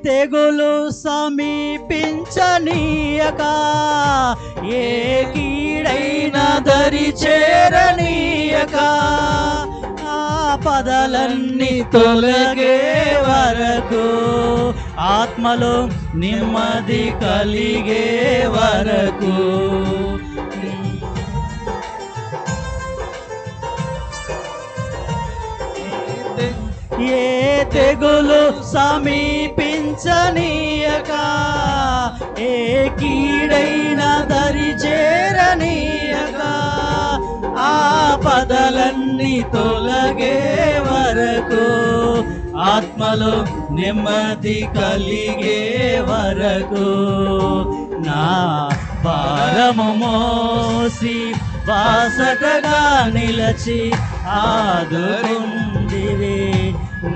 తెగులు సమీపించనీయక, ఏ కీడైన దరి చేరనీయక, ఆపదలన్నీ తొలగే వరకు, ఆత్మలో నెమ్మది కలిగే వరకు, ఏ తెగులు సమీపించనీయక, ఏ కీడైన దరి చేరనీయక, ఆపదలన్నీ తొలగే వరకు, ఆత్మలో నెమ్మది కలిగే వరకు, నా భారము మోసి బాసటగా నిలచి ఆదుకుందివే,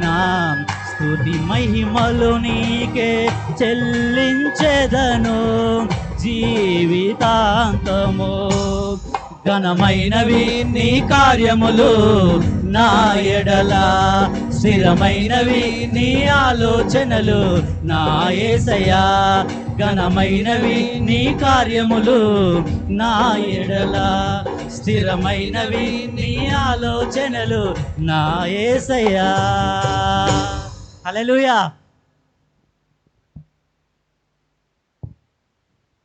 నా స్తుతి మహిమలు నీకే చెల్లించెదను జీవితాంతము. ఘనమైనవి నీ కార్యములు నా ఎడల, స్థిరమైనవి నీ ఆలోచనలు నా యేసయ్యా. ఘనమైనవి నీ కార్యములు నా ఎడల, స్థిరమైనవి నీ ఆలోచనలు నా యేసయ్యా. హల్లెలూయా.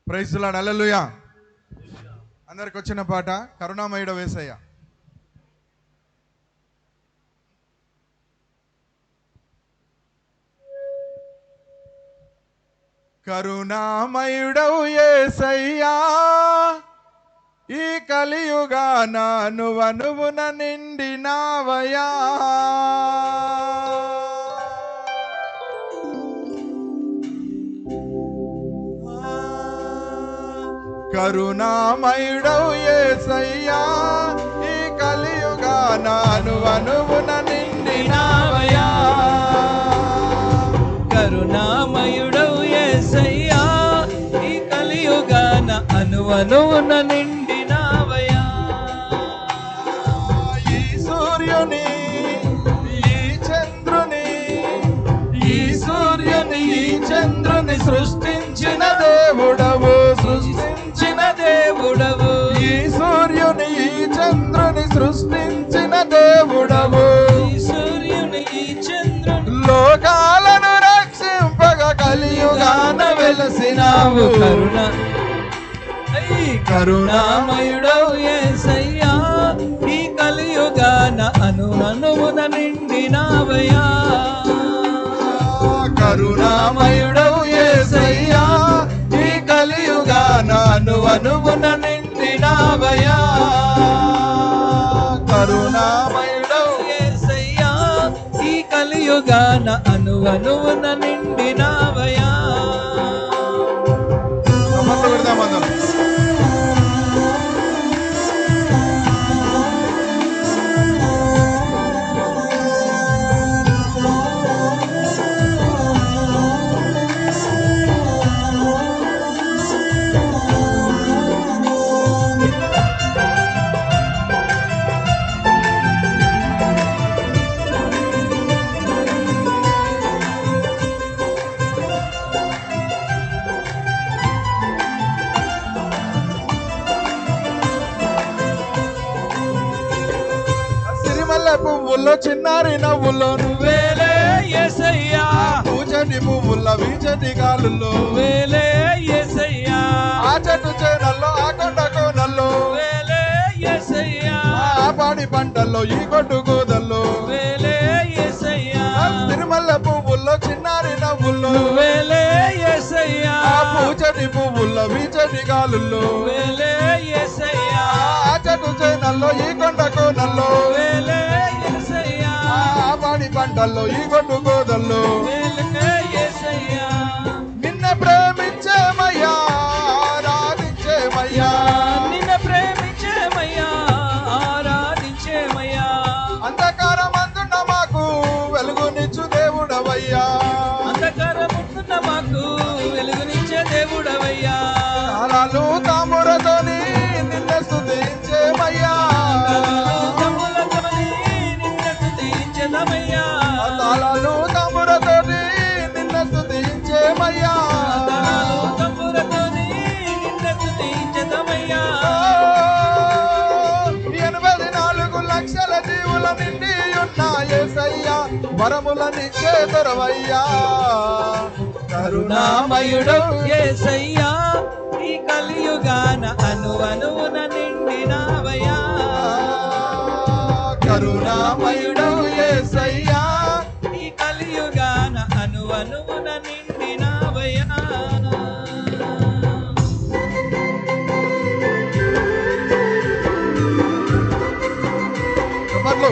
Praise the lord. హల్లెలూయా. అందరికి వచ్చిన పాట కరుణామయుడ యేసయ్య. కరుణామయుడవు యేసయ్యా, ఈ కలియుగాన నువ్వనువున నిండినావయా. కరుణామయుడవు యేసయ్యా, ఈ కలియుగాన నువ్వనువున నిండినావయా. కరుణామయుడవు యేసయ్యా, ఈ కలియుగాన అనువనువున నిండినావయా. ఈ సూర్యుని ఈ చంద్రుని, ఈ సూర్యుని ఈ చంద్రుని సృష్టించిన దేవుడవు, సృష్టించిన దేవుడవు. ఈ సూర్యుని ఈ చంద్రుని సృష్టించిన దేవుడవు. ఈ సూర్యుని ఈ చంద్రుని లోకాలను రక్షింపగ కలియుగాన వెలసినావు. కరుణ కరుణామయుడవు యేసయ్యా, ఈ కలియుగాన అనువనువున నిండినావయా. కరుణామయుడవు యేసయ్యా, ఈ కలియుగాన అనువనువున నిండినావయా. కరుణామయుడవు యేసయ్యా, ఈ కలియుగాన అనువనువున నిండినావయా. పువ్వుల్లో చిన్నారి నవ్వుల్లో నువ్వేలే యేసయ్యా, పూచటి పువ్వుల వీచటి గాలుల్లో నువ్వేలే యేసయ్యా, ఆ చెట్టు చేనల్లో ఆ కొండ కోనల్లో నువ్వేలే యేసయ్యా, ఆ పాడి పంటల్లో ఈ కొట్టు గోదల్లో నువ్వేలే యేసయ్యా, తిరుమల పువ్వుల్లో చిన్నారి నవ్వుల్లో నువ్వేలే యేసయ్యా, ఆ పూచటి పువ్వుల వీచటి గాలుల్లో నువ్వేలే యేసయ్యా, ఆ చెట్టు చేనల్లో ఈ కొండ కోనల్లో నువ్వేలే యేసయ్యా, ఆ పాడి పంటల్లో ఈ కొట్టు గోదల్లో నువ్వేలే యేసయ్యా. నిన్న ప్రేమించేమయ్యా, ఆరాధించేమయ్యా, నిన్న ప్రేమించేమయ్యా, ఆరాధించేమయ్యా, అంధకారమందున్న మాకు వెలుగునిచ్చు దేవుడవయ్యా, అంధకారమున్న మాకు వెలుగునిచ్చే దేవుడవయ్యా, తాళాలు తామురతోని నిన్న స్తుతించేమయ్యా, తమ్ములతోని నిన్ను స్తుతించెదమయ్యా, తాళాలు వరములనిచ్చే దొరవయ్యా కరుణామయుడు యేసయ్యా ఈ కలియుగాన అనువనువున నిండినావయ్యా కరుణామయుడు యేసయ్యా ఈ కలియుగాన అనువనువున నిండినావయ్యా చప్పట్లు.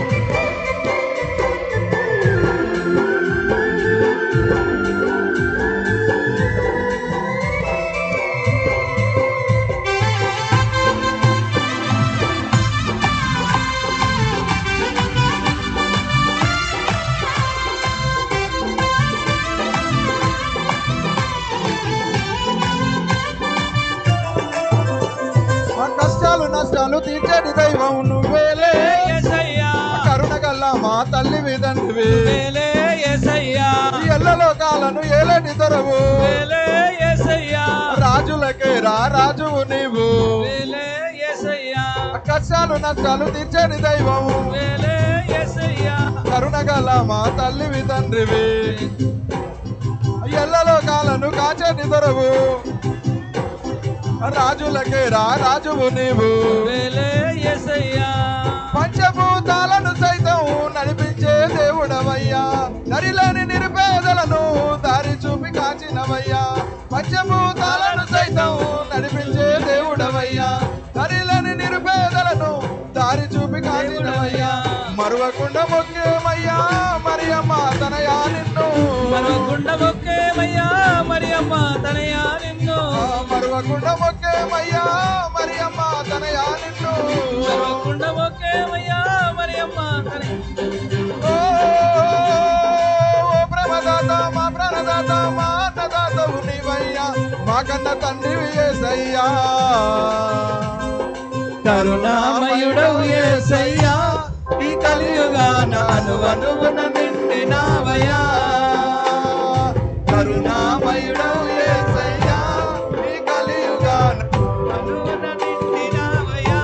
మా కష్టాలు నష్టాలు తీర్చేటి దైవం నువ్వేలే యేసయ్యా కరుణ గల్ల మా తల్లి విదండ్రివి వేలే యేసయ్యా ఈ ఎల్లలోకాలను ఏలేటి దొరవు వేలే యేసయ్యా రాజులకే రాజువు నీవు వేలే యేసయ్యా కష్టాలు నష్టాలు తీర్చేటి దైవం వేలే యేసయ్యా కరుణ గల మా తల్లివి తండ్రివి ఎల్లలోకాలను కాచేటి దొరవు రాజులకే రాజువు నీవు వేలే యేసయ్యా పంచభూతాలను సైతం నడిపించే దేవుడవయ్యా నరిలేని నిరుపేదలను దారి చూపి కాచినవయ్యా పంచభూతాలను సైతం నడిపించే దేవుడవయ్యా నరిలేని నిరుపేదలను దారి చూపి కాచినవయ్యా మరువకుండా మొక్కేమయ్యా మరియమ్మ తనయా నిన్ను మరవకుండ మొక్కేమయ్యా మరియమ్మ తనయా నిన్ను మరువకుండా మొక్కేమయ్యా మరియమ్మ తనయా నిన్ను మరవకుండ మొక్కేమయ్యా మరియమ్మ ఓ ప్రేమదాత మా ప్రాణదాత మా అన్నదాతవు నీవయ్యా మా కన్న తండ్రివి యేసయ్యా కరుణామయుడవు యేసయ్యా ఈ కలియుగాన అనువనువున నిండినావయ్యా కరుణామయుడవు యేసయ్యా ఈ కలియుగాన అనువున నిండినావయ్యా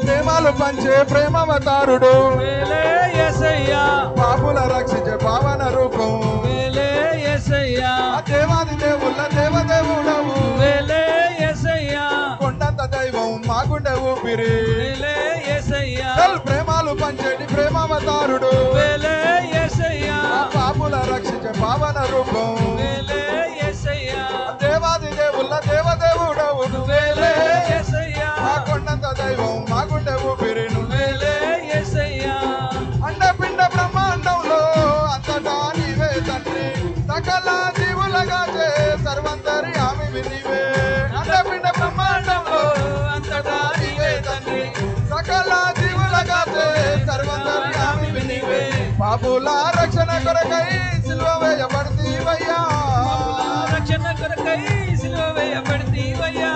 ప్రేమలు పంచే ప్రేమవతారుడు వేలే యేసయ్యా పాపుల రక్షించే పావన రూపం వేలే యేసయ్యా ఆ దేవాది దేవుళ్ళ దేవదేవుడవు వేలే యేసయ్యా కొండంత దైవం మా గుండె ఊపిరి వేలే యేసయ్యా ప్రేమలు పంచేటి ప్రేమవతారుడు వేలే యేసయ్యా ఆ పాపుల రక్షించే పావన రూపం వేలే యేసయ్యా దేవాది దేవుళ్ళ దేవదేవుడవు వేలే యేసయ్యా ఆ కొండంత దైవం మా గుండె ఊపిరి వేలే యేసయ్యా అండపిండ బ్రహ్మాండంలో అంతటా నీవే తండ్రి సకల జీవులగా చే సర్వంతరి ఆమె నీవే అండపిండ బ్రహ్మాండంలో అంతటా నీవే తండ్రి సకల జీవులగా చే సర్వంతరి ఆమె నీవే పాపుల రక్షణ కొరకై సిలువ వేయబడితీవయ్యా రక్షణ కొరకై సిలువ వేయబడితీవయ్యా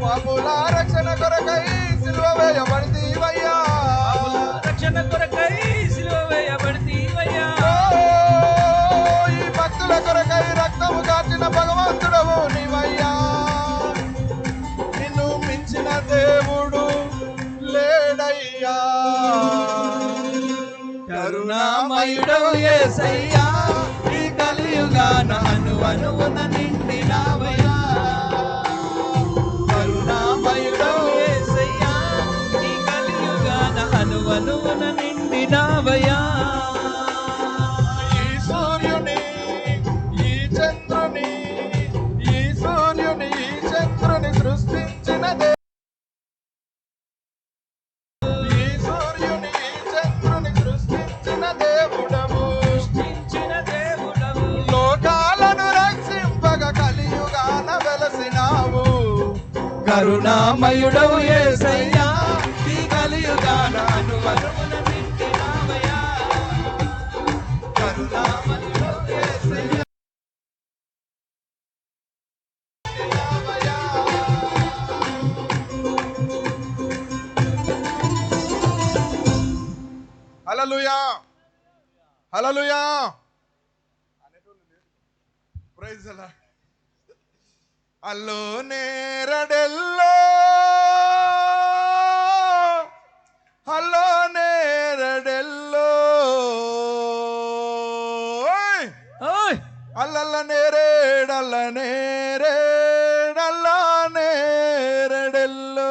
పాపుల రక్షణ కొరకై సిలువ వేయబడితీవయ్యా రక్షణ కొరకై సిలువ వేయబడితీవయ్యా ఈ భక్తుల కొరకై రక్తము కాచిన భగవంతుడవు నీవయ్యా నిన్ను మించిన దేవుడు లేడయ్యా కరుణామయుడవు యేసయ్యా ఈ కలియుగాన అనువనువున నిండినావయ్యా కరుణామయుడవు యేసయ్యా ఈ కలియుగాన అనువనువున నిండినావయ్యా ఈ సూర్యుని ఈ చంద్రుని ఈ సూర్యుని ఈ చంద్రుని సృష్టించిన ఈ సూర్యుని ఈ చంద్రుని సృష్టించిన దేవుడవు సృష్టించిన దేవుడవు లోకాలను రక్షింపగ కలియుగాన వెలసినావు కరుణామయుడవు యేసయ్యా ఈ కలియుగాన అనువనువున నిండినావయ్యా కరుణామయుడవు యేసయ్యా హల్లెలూయా హల్లెలూయా ప్రైజ్ ది లార్డ్. అల్లో నేరడెల్లో హలో నేరడెల్లో ఓయ్ అల్లల్ల నేరేడల్ల నేరేడల్ల నేరడెల్లో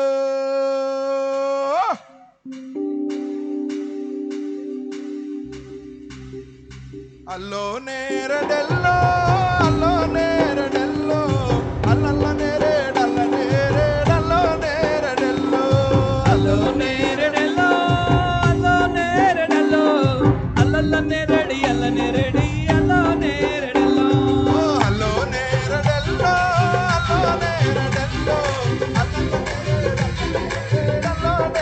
అల్లో నేరడెల్లో అల్లో నేరడెల్లో అల్లల్ల నేరేడల్ల నేరేడల్లో నేరడెల్లో అల్లో నేరెడెల్లో అల్లో నేరెడెల్లో అల్లల్ల నేరెడి అల్ల నేరెడి అల్లో నేరెడెల్లో అల్లో నేరడెల్లో అల్లో నేరడెల్లో అల్లల్ల నేరేడల్లో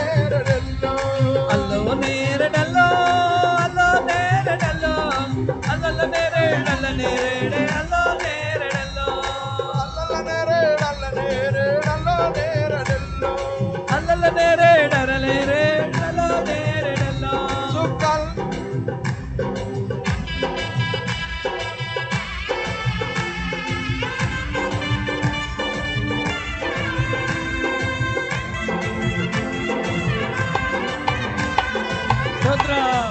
నేరడెల్లో అల్లో నేరెడెల్లో అల్లో నేరెడెల్లో అల్లల్ల నేరెడల్ల నేరెడే అల్లో నేరెడెల్లో అల్లల్ల నేరేడల్ల నేరేడల్లో నేరడెల్లో అల్లల్ల నేరెడల నేరెడల్లో నేరెడెల్లో చుక్కల్ స్తోత్రం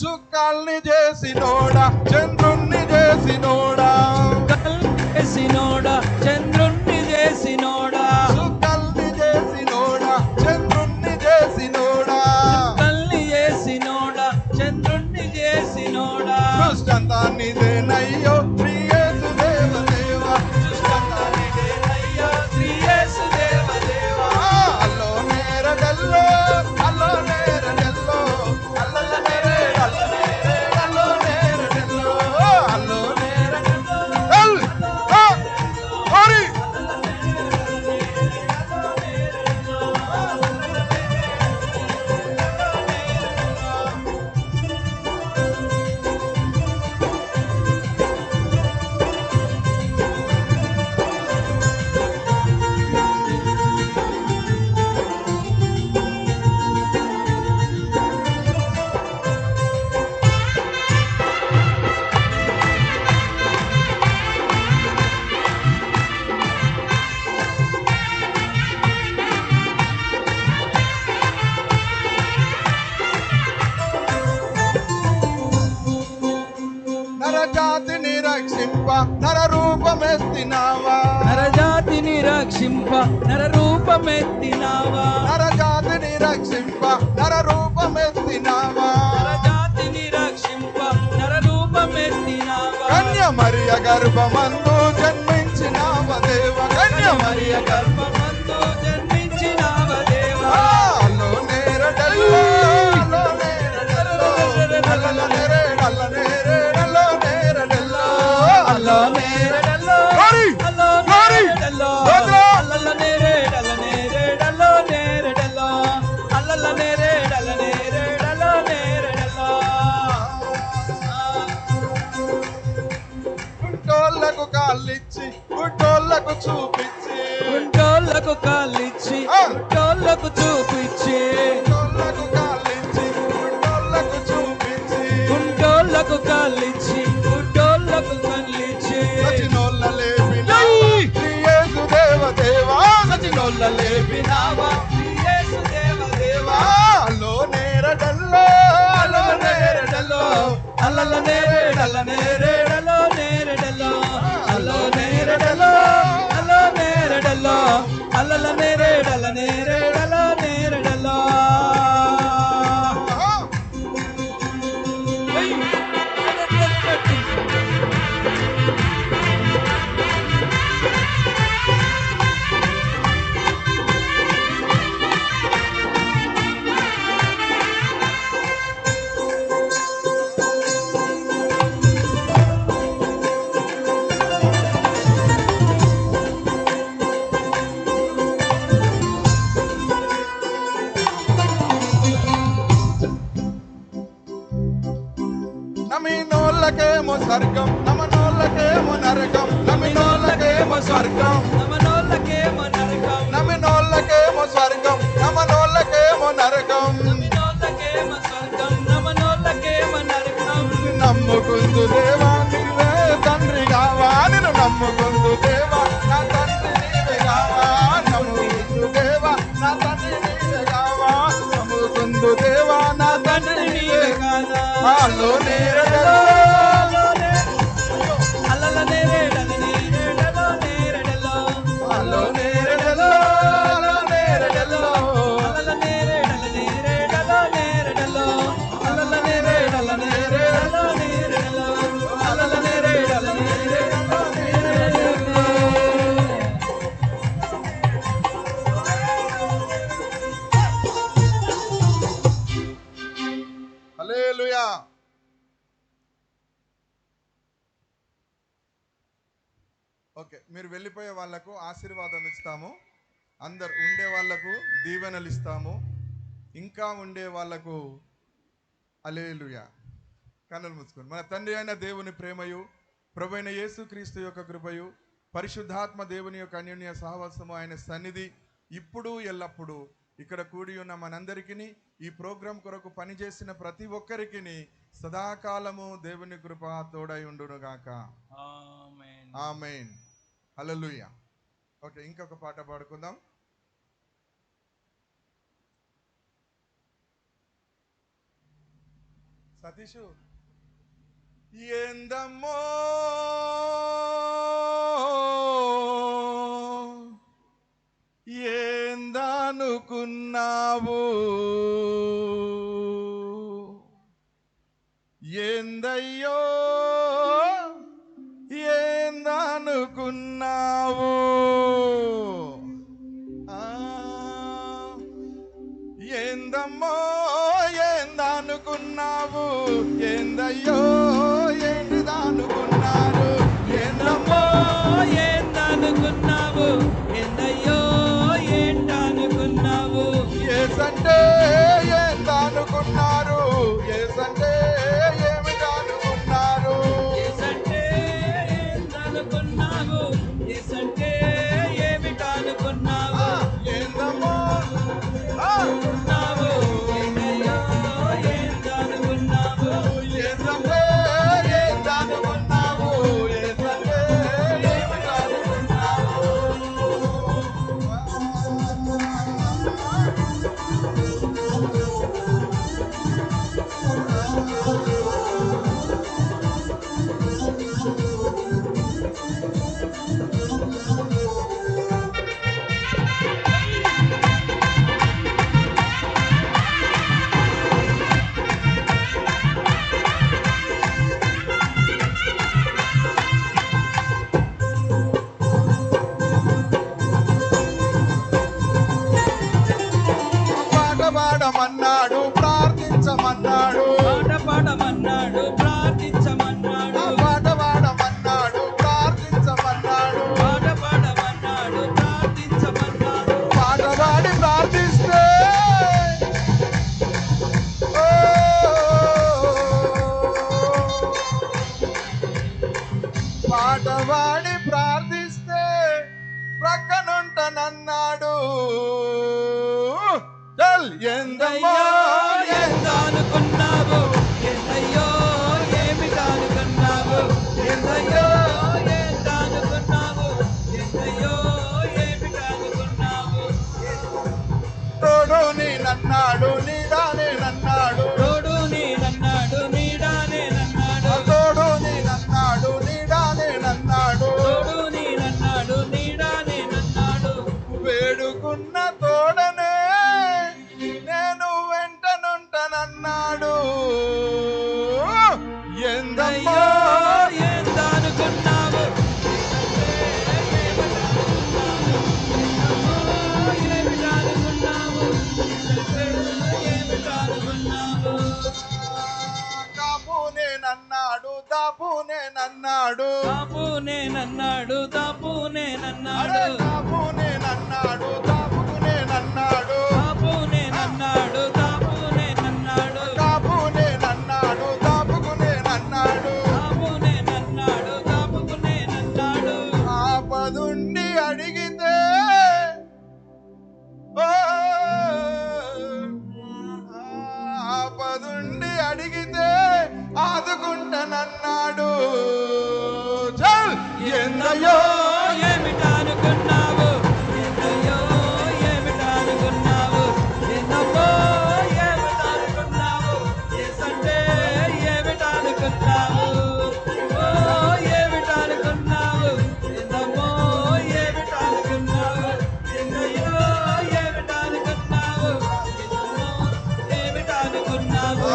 చుక్కల్ని చేసినోడా చంద్రుణ్ణి చేసినోడా చేసినోడా చంద్రుణ్ణి చేసినోడా చుక్కల్ని చేసినోడా చంద్రుణ్ణి చేసినోడా తల్లి చేసినోడా చంద్రుణ్ణి చేసినోడా సృష్టంతా నీదేనయ్యో శ్రీ యేసు దేవదేవా సృష్టంతా నీదేనయ్యా శ్రీ యేసు దేవదేవా అల్లో నేరడెల్లో అల్లో నేరడెల్లో అల్లల్ల నేరేడల్ల నేరేడల్లో నేరడెల్లో అల్లో నేరడెల్లో ఎల్ ఆ హరి నరజాతిని రక్షింప నరరూపమెత్తినావా నరజాతిని రక్షింప నరరూపమెత్తినావా నరజాతిని రక్షింప నరరూపమెత్తినావా నరజాతిని రక్షింప నరరూపమెత్తినావా కన్య మరియ గర్భమందు జన్మించినావ దేవ కన్య మరియ గర్భమందు జన్మించినావ దేవా అల్లో నేరడెల్లో అల్లో నేరడెల్లో అల్లల్ల నేరేడల్ల నేరేడల్లో నేరడెల్లో అల్లో నేరెడల్లో Glory! అల్లో Glory! నేరెడల్లో స్తోత్రం! అల్లల్ల నేరెడల్ల నేరెడల్లో నేరెడల్లో అల్లల్ల నేరెడల్ల నేరెడల్లో నేరెడల్లో గుడ్డోళ్ళకు కాళ్ళిచ్చి గుడ్డోళ్ళకు చూపించి గుంటోళ్ళకు కాళ్ళిచ్చి గుంటోళ్ళకు చూపించి గుడ్డోళ్ళకు కాళ్ళిచ్చి గుడ్డోళ్ళకు చూపించి గుంటోళ్ళకు కాళ్ళిచ్చి గుడ్డోళ్ళకు కళ్ళిచ్చి సచినోళ్ళ లేపినావా శ్రీ యేసు దేవదేవా సచినోళ్ళ లేపినావా యేసు దేవదేవా అల్లో నేరడల్లో అల్లో నేరడల్లో అల్లల్ల నేరెడల్ల నేరెడల్లో నేరెడల్లో అల్లో నేరెడల్లో అల్లో నేరెడల్లో అల్లల్ల నేరెడల్ల నేరెడల్లో నేరెడల్లో నమ్మినోళ్ళకేమో స్వర్గం, నమ్మనోళ్ళకేమో నరకం. నమ్మినోళ్ళకేమో స్వర్గం, నమ్మనోళ్ళకేమో నరకం. నమ్మినోళ్ళకేమో స్వర్గం, నమ్మనోళ్ళకేమో నరకం. నమ్మినోళ్ళకేమో స్వర్గం, నమ్మనోళ్ళకేమో నరకం. నమ్ముకుందు దేవా నీవే తండ్రి కావా, నిన్ను నమ్ముకుందు దేవా నా తండ్రి నీవే కావా. నమ్ముకుందు దేవా నా తండ్రి నీవే కావా. నమ్ముకుందు దేవా నా తండ్రి నీవే కాదా. అల్లో నేరడలో అల్లల నేరేడల నేరేడలో నేరేడలో. అల్లో నేరడలో అల్లో నేరడలో అల్లల నేరేడల నేరేడలో నేరేడలో. అల్లల నేరేడల నేరేడలో నేరేడలో. అల్లల నేరేడల నేరేడలో నేరేడలో. హల్లెలూయా. ఓకే, మీరు వెళ్ళిపోయే వాళ్ళకు ఆశీర్వాదం ఇస్తాము, అందరు ఉండే వాళ్ళకు దీవెనలు ఇస్తాము, ఇంకా ఉండే వాళ్ళకు హల్లెలూయా. కన్నులు మూసుకొని మన తండ్రి అయిన దేవుని ప్రేమయు, ప్రభువైన యేసుక్రీస్తు యొక్క కృపయు, పరిశుద్ధాత్మ దేవుని యొక్క అన్యోన్య సహవాసము, ఆయన సన్నిధి ఇప్పుడు ఎల్లప్పుడూ ఇక్కడ కూడి ఉన్న మనందరికీ, ఈ ప్రోగ్రాం కొరకు పనిచేసిన ప్రతి ఒక్కరికి సదాకాలము దేవుని కృప తోడై ఉండును గాక. ఆమేన్. ఆమేన్. హల్లెలూయా. ఓకే, ఇంకొక పాట పాడుకుందాం. సతీషు ఏందమ్మో ఏందనుకున్నావు, ఏందయ్యో ఏందనుకున్నావు, ఏందమ్మో ఏందనుకున్నావు, ఏందయ్యో ఏంటిదనుకున్నారు. ఏందమ్మో ఏందనుకున్నావు, ఏందయ్యో ఏంటనుకున్నావు. ఏసంటే ఏందనుకున్నారు, ఏసంటే ఏమిటనుకున్నారు. ఏసంటే ఏందనుకున్నావు, ఏసంటే ఏమిటనుకున్నావు. ఏందమ్మో అనుకున్నావు, ఏందయ్యో ఏందనుకున్నావు. ఏసంటే ఏందనుకున్నావు, ఏసంటే ఏమిటనుకున్నావు. పాట పాడమన్నాడు, ప్రార్థించమన్నాడు, పాట పాడమన్నాడు, ప్రార్థించమన్నాడు. పాట పాడమన్నాడు, ప్రార్థించమన్నాడు. పాట పాడమన్నాడు, ప్రార్థించమన్నాడు. పాట పాడి ప్రార్థిస్తే ఓ, పాట పాడి ప్రార్థిస్తే ప్రక్కనుంటనన్నాడు. చల్ ఎందమ్మో ఏందయ్యో ఏందనుకున్నావు, ఏందయ్యో ఏమిటనుకున్నావు. ఏందయ్యో ఏందనుకున్నావు, ఏందయ్యో ఏమిటనుకున్నావు. తోడు నేనన్నాడు, నీడానే నన్నాడు. తోడు నేనన్నాడు, నీడానే నన్నాడు. తోడు నేనన్నాడు, నీడానే నన్నాడు. తోడు నేనన్నాడు, నీడానే నన్నాడు. వేడుకున్న తోడనే నేను వెంటనుంటనన్నాడు. ఎందమ్మో అయ్యో ఏందనుకున్నావు, ఏమిటనుకున్నావు. ఏమిటనుకున్నావు. దాపు నేనన్నాడు, దాపు నేనన్నాడు. దాపు నేనన్నాడు, దాపు నేనన్నాడు. అరే దాపు నేనన్నాడు, దాపుకు నేనన్నాడు. దాపు నేనన్నాడు, దాపు నేనన్నాడు. దాపు నేనన్నాడు, దాపుకు నేనన్నాడు. నన్నాడు చల్ ఎందయ్యో ఏమిటనుకున్నావు ఎందయ్యో ఏమిటనుకున్నావు ఎందమ్మో ఏమిటనుకున్నావు ఏసంటే ఏమిటనుకున్నావు ఓ ఏమిటనుకున్నావు ఎందమ్మో ఏమిటనుకున్నావు ఎందయ్యో ఏమిటనుకున్నావు ఎందమ్మో ఏమిటనుకున్నావు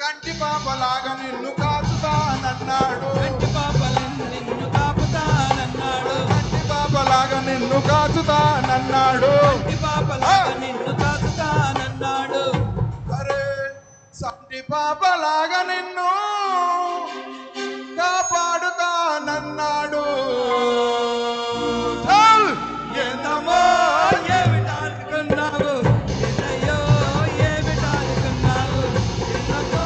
కంటి పాపలాగా నిన్ను కాచుతానన్నాడు కంటి పాపలు నిన్ను కాపుతానన్నాడు కంటి పాపలాగా నిన్ను కాచుతానన్నాడు కంటి పాపలాగా నిన్ను కాపుతానన్నాడు అరే సంటి పాపలాగా నిన్ను కాపాడుతానన్నాడు చల్ ఎందమ్మో ఏమిటనుకున్నావు ఎందయ్యో ఏమిటనుకున్నావు ఎందమ్మో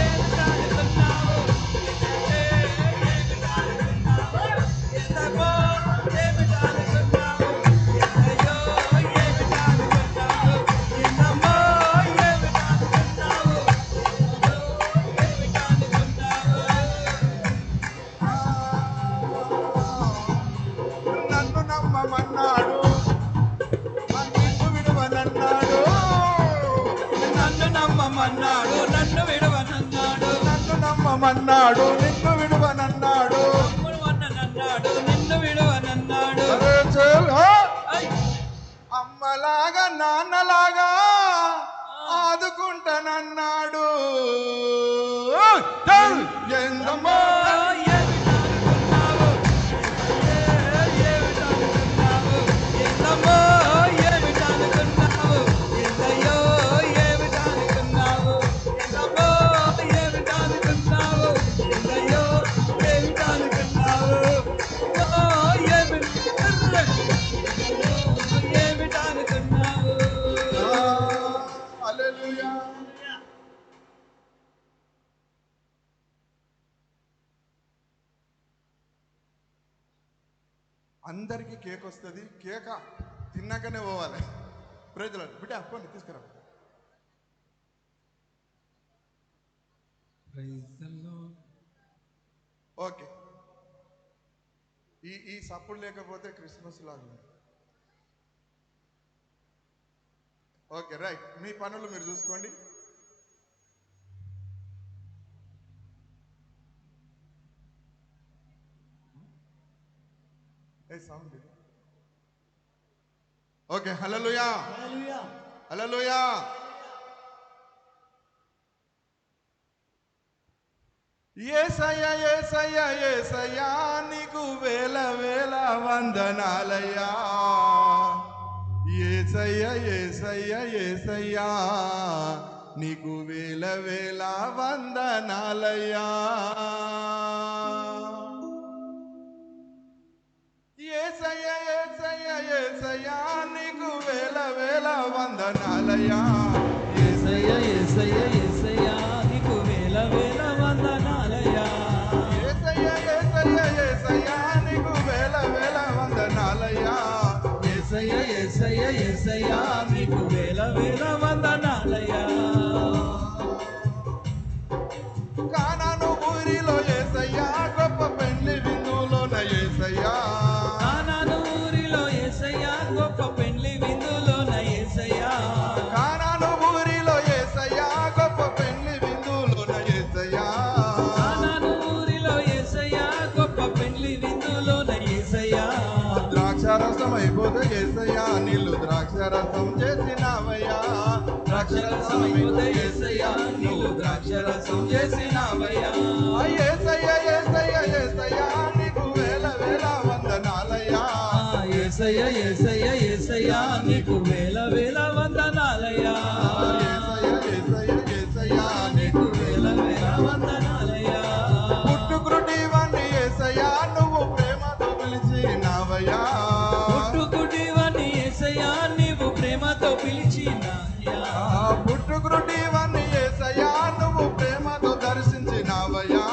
ఏమిటనుకున్నావు ఎందమ్మో ఏమిటనుకున్నావు ఎందయ్యో ఏమిటనుకున్నావు ఎందమ్మో ఏమిటనుకున్నావు నన్ను నమ్మమన్నాడు నిన్ను విడువనన్నాడు నన్ను నమ్మమన్నాడు నన్ను విడవనన్నాడు నన్ను నమ్మమన్నాడు నిన్ను విడువనన్నాడు నన్నాడు నిన్ను విడవనన్నాడు అరే చల్ ఐ! అమ్మలాగా నాన్నలాగా ఆదుకుంటానన్నాడు చల్ ఎందమ్మో ఏమిటనుకున్నావు ఏమిటనుకున్నావు ఎందమ్మో ఏమిటనుకున్నావు ఎందయ్యో ఏమిటనుకున్నావు ఎందమ్మో ఏమిటనుకున్నావు ఎందయ్యో ఏమిటనుకున్నావు ఓ ఏమిటనుకున్నావు హల్లెలూయా అందరికి కేక్ వస్తుంది కేక తిన్నాకనే పోవాలి ప్రజలు బిడ్డ అప్పండి తీసుకురా ఓకే ఈ సప్పుడు లేకపోతే క్రిస్మస్ లాగా ఉంది. ఓకే రైట్ మీ పనులు మీరు చూసుకోండి ఏ సౌండ్ ఇది ఓకే హల్లెలూయా హల్లెలూయా యేసయ్యా యేసయ్యా యేసయ్యా నీకు వేల వేల వందనాలయ్యా యేసయ్యా యేసయ్యా యేసయ్యా నీకు వేల వేల వందనాలయ్యా యేసయ్యా యేసయ్యా యేసయ్యా నీకు వేల వేల వందనాలయ్యా యేసయ్య యేసయ్య యేసయ్య నీకు వేల వేల వందనాలయ్యా యేసయ్యా యేసయ్యా యేసయ్యా నీకు వేల వేల వందనాలయ్యా యేసయ్య యేసయ్య యేసయ్య నీకు వేల వేల వందనాలయ్యా కానాను ఊరిలో యేసయ్యా గొప్ప పెళ్లి విందులోన యేసయ్యా కానాను ఊరిలో యేసయ్య గొప్ప పెండ్లి విందులోన యేసయ్య కానాను ఊరిలో యేసయ్యా గొప్ప పెళ్లి విందులోన యేసయ్యా కానాను ఊరిలో యేసయ్య గొప్ప పెండ్లి విందులోన యేసయ్య ద్రాక్షారసం అయిపోతే యేసయ్యా నీళ్ళు ద్రాక్షారసం చేసినావయ్యా ద్రాక్షరసం అయిపోతే యేసయ్య నీవు ద్రాక్షరసం చేసినావయ్యా యేసయ్యా యేసయ్యా యేసయ్యా నీకు వేల వేల వందనాలయ్యా యేసయ్య యేసయ్య యేసయ్య నీకు వేల వేల వందనాలయ్యా యేసయ్యా యేసయ్యా యేసయ్యా నీకు వేల వేల వందనాలయ్యా పుట్టుకురుటివన్నీ యేసయ్యా నువ్వు ప్రేమతో పిలిచినావయ్యా పుట్టుకుటివని యేసయ్యా నీవు ప్రేమతో పిలిచినాయ్యా పుట్టుకురుటివన్నీ యేసయ్యా నువ్వు ప్రేమతో దర్శించినావయ్యా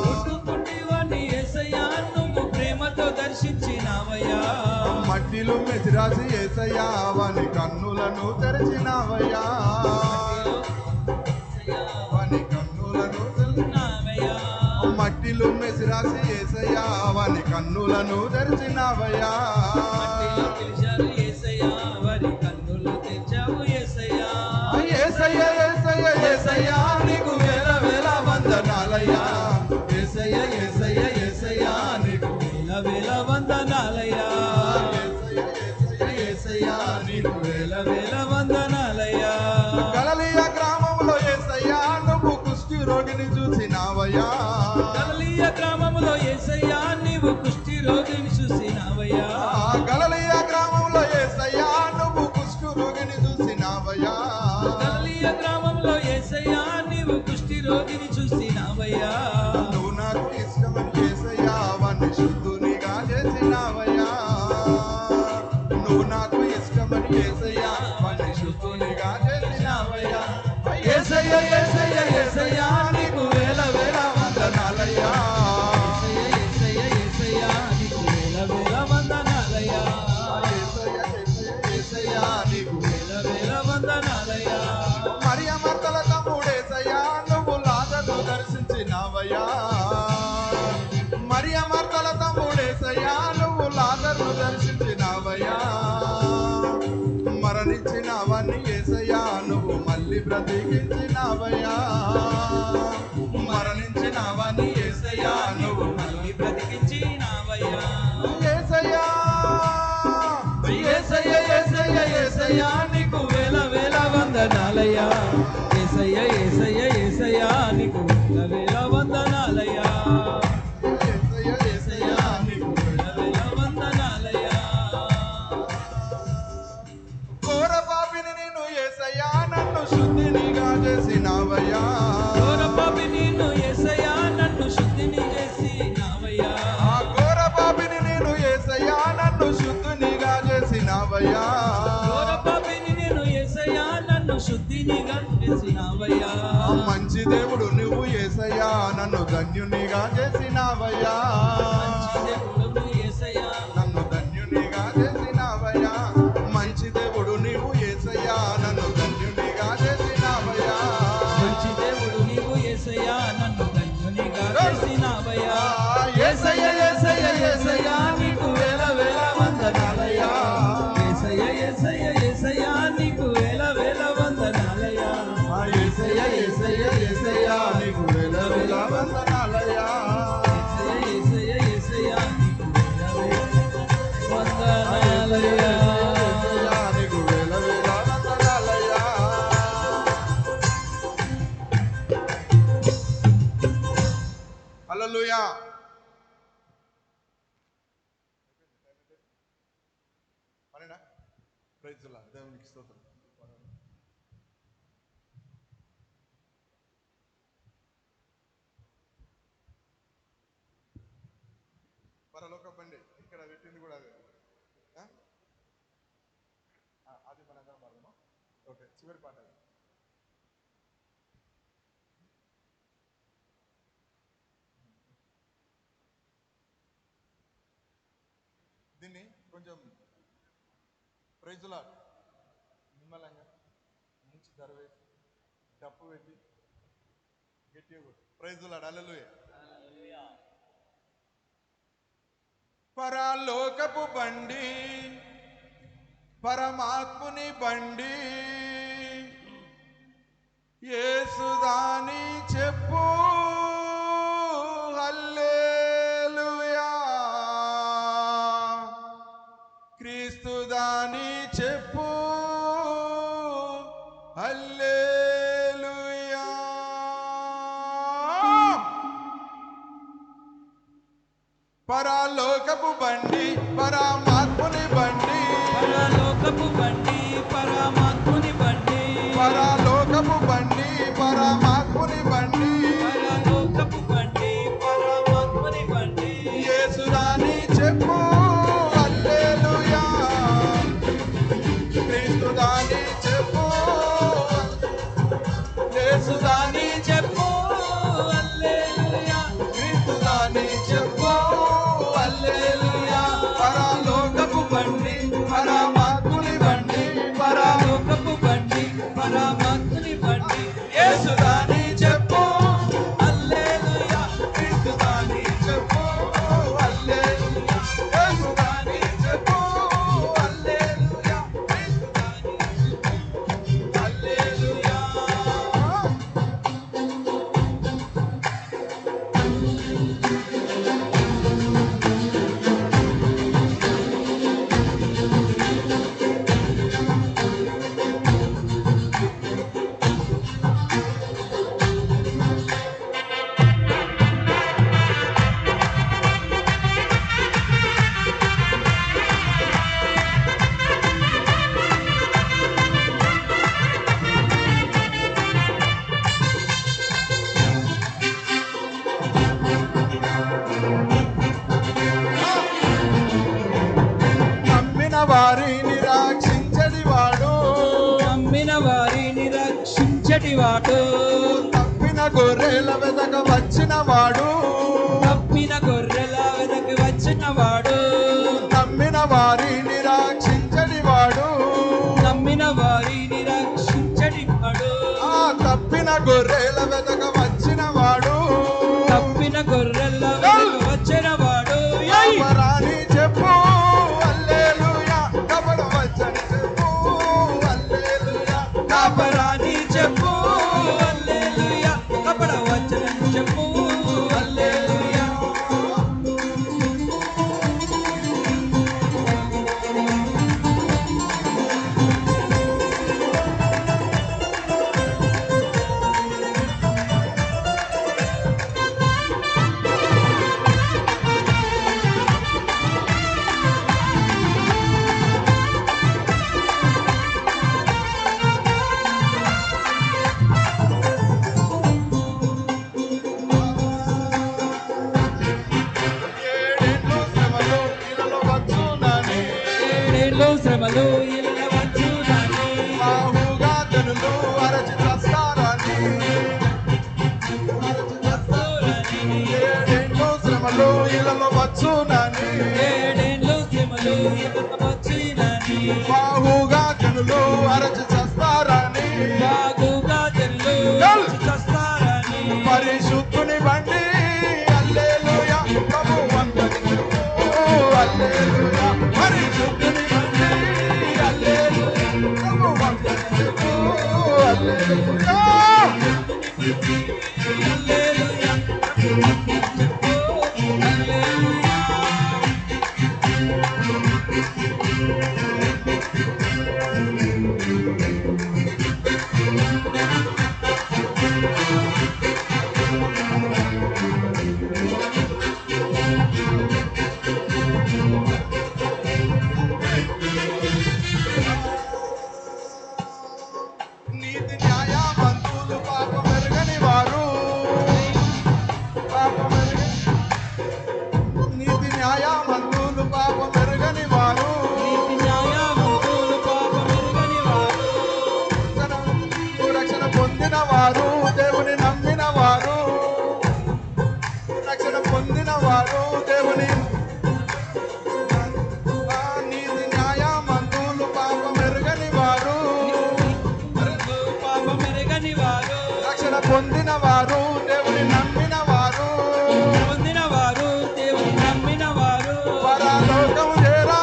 పుట్టుకుటివని యేసయ్యా నువ్వు ప్రేమతో దర్శించినావయ్యా మట్టిలో మెసిరాసి యేసయ్యా వాని కన్నులను తెరిచినావయ్యా వాని కన్ను మట్టిలో మెసిరాసి ఏసయ్యా వాని కన్నులను తెరిచినావయ్యా. మట్టిలో పిలిచారు యేసయ్యా వారి కన్నులు తెచ్చావు యేసయ్యా. ఏసయ్య ఏసయ్య ఏసయ్యా నీకు వేల వేల వందనాలయ్యా. ఏసయ్య ఏసయ్య ఏసయ్యా నీకు వేల వేల వందనాలయ్యా. ఏసయ్యా నీకు వేల వేల వందనాలయ్యా. గలిలయ గ్రామంలో ఏసయ్యా నువ్వు కుష్టి రోగిని చూసినావయ్యా. గలిలయ గ్రామంలో యేసయ్యా నీవు కుష్టి రోగిని చూసినావయ్యా. గలిలయ గ్రామంలో ఏసయ్యా నువ్వు కుష్టి రోగిని చూసినావయ్యా. గలిలయ గ్రామంలో యేసయ్యా నీవు కుష్టి రోగిని చూసినావయ్యా. నువ్వు నాకు ఇష్టమని ఏసయ్యా వాణ్ణి శుద్ధునిగా చేసినావయ్యా. నువ్వు నాకు ఇష్టమని ఏసయ్యా వాణ్ణి శుద్ధునిగా చేసినావయ్యా. ఏసయ్య ఏసయ్య ఏసయ్యా నీకు వేల వేల వందనాలయ్యా. యేసయ్య యేసయ్య నీకు వేల వేల వందనాలయ్యా. ఏసయ్య ఏసయ్య ఏసయ్యా నీకు వేల వేల వందనాలయ్యా. మరియమర్తల తమ్ముడేసయ్యా నువ్వు లాజరును దర్శించినావయ్యా. మరియమర్తల తమ్ముడేసయ్యా నువ్వు లాజరును దర్శించినావయ్యా. మరణించినవన్నీ ఏసయ్యా నువ్వు మళ్ళీ బ్రతికించినావయ్యా. మరణించినవన్నీ ఏసయ్యా నువ్వు మళ్ళీ బ్రతికించినావయ్యా. ఏసయ్యా ఏసయ్య ఏసయ్య ఏసయ్యా నీకు వేల వేల వందనాలయ్యా. యేసయ్య యేసయ్య యేసయ్య నీకు వేల వేల వందనాలయ్యా. ఏసయ్య ఏసయ్యా నీకు వేల వేల వందనాలయ్యా. ఘోర పాపిని నేను ఏసయ్యా నన్ను శుద్ధినిగా చేసినావయ్యా. ఘోర పాపి నిన్ను యేసయ్యా నన్ను శుద్ధిని చేసినావయ్యా. ఆ ఘోర పాపిని నేను ఏసయ్యా నన్ను శుద్ధినిగా చేసినావయ్యా. ఘోర పాపిని నేను యేసయ్యా నన్ను శుద్ధినిగా చేసినావయ్యా. మంచి దేవుడు నువ్వు ఏసయ్యా నన్ను ధన్యునిగా చేసినావయ్యా. మంచి దేవుడు యేసయ్యా నన్ను ధన్యునిగా చేసినావయ్యా. మంచి దేవుడు నీవు ఏసయ్యా నన్ను ధన్యునిగా చేసినావయ్యా. మంచి దేవుడు నీవు యేసయ్యా నన్ను ధన్యునిగా చేసినావయ్యా. ఏసయ్య ఏసయ్య ఏసయ్యా నీకు వేల వేల వందనాలయ్యా. యేసయ్య యేసయ్య యేసయ్యా నీకు వేల వేల వందనాలయ్యా. ఏసయ్య ఏసయ్య ఏసయ్యా నీకు వేల వేల వందనాలయ్యా. యేసయ్య యేసయ్య నీకు వేల వేల వందనాలయ్యా. ఏసయ్యా నీకు వేల వేల వందనాలయ్యా. హల్లెలూయా. పనేనా? Praise the lord. దేవునికి స్తోత్రం. పరలోక బండి ఇక్కడ పెట్టింది కూడా అదే. ఆ? అది మనందరం పాడదామా? ఓకే, చివరి పాట అది. దీన్ని కొంచెం ప్రైజ్ ది లార్డ్ నిమ్మలంగా మంచి ధర వేసి డప్పు పెట్టి గట్టిగా కొట్టు. Praise the lord. హల్లెలూయా. పరలోకపు బండి పరమాత్ముని బండి యేసుదాని చెప్పు హల్లెలూయా. క్రీస్తుదాని చెప్పు హల్లెలూయా. పరలోకపు బండి పరమాత్ముని బండి. పరలోకపు బండి పరమాత్ముని బండి. పరలోకపు బండి పరమాత్ముని బండి. పరలోకపు బండి పరమాత్ముని బండి. యేసుదాని చెప్పు హల్లెలూయా. క్రీస్తుదాని చెప్పు యేసుదాని చెప్పు హల్లెలూయా. క్రీస్తుదాని చెప్పు హల్లెలూయా. పరలోకపు బండి పరమాత్ముని బండి. పరలోకపు బండి పరమాత్ముని బండి. యేసుదాని చెప్పు హల్లెలూయా. క్రీస్తుదాని చించని వాడు, తప్పిన గొర్రెల వెదక వచ్చిన వాడు, తప్పిన గొర్రెల వెదకి వచ్చిన వాడు, నమ్మిన వారిని రక్షించని వాడు, నమ్మిన వారిని రక్షించని వాడు, ఆ తప్పిన గొర్రెల వెదక వచ్చిన వాడు, తప్పిన గొర్రెల వెదకి వచ్చిన వాడు. కాపరాని చెప్పు హల్లెలూయా, కపట వచ్చని చెప్పు హల్లెలూయా, కాపరాని చెప్పు హల్లెలూయా, కపట వచనం చెప్పు హల్లెలూయా. ఏడేళ్ళు శ్రమలు ఇలలో వచ్చునని, ఏడేళ్ళు శ్రమలు ఇళ్ళ వచ్చునని, బాహుగా జనులు అరచి చస్తారని, ఏడేళ్ళు శ్రమలు ఇలలో వచ్చునని, ఏడేళ్ళు శ్రమలు ఇళ్ళ వచ్చినని, బాహుగా జనులు అరచి చస్తారని, బాగుగా జనులు చస్తారని, పరిశుద్ధుని బండి హల్లెలూయా, ప్రభు వందని చెప్పు హల్లెలూయా, పరిశుద్ధుని బండి హల్లెలూయా, ప్రభు వందని చెప్పు హల్లెలూయా. హల్లెలూయా, హల్లెలూయా. నీతి న్యాయవంతులు పాపమెరుగని వారు, నీతి న్యాయవంతులు పాపమెరుగని వారు, నీతి న్యాయవంతులు పాపమెరుగని వారు, రక్షణ పొందిన వారు, దేవుని నమ్మిన వారు, రక్షణ పొందిన వారు, దేవుని నీతి న్యాయవంతులు పాపమెరుగని వారు, పాపమెరుగని వారు, రక్షణ పొందిన వారు, దేవుని నమ్మిన వారు, పొందిన వారు, దేవుని నమ్మిన వారు, పరలోకము చేరా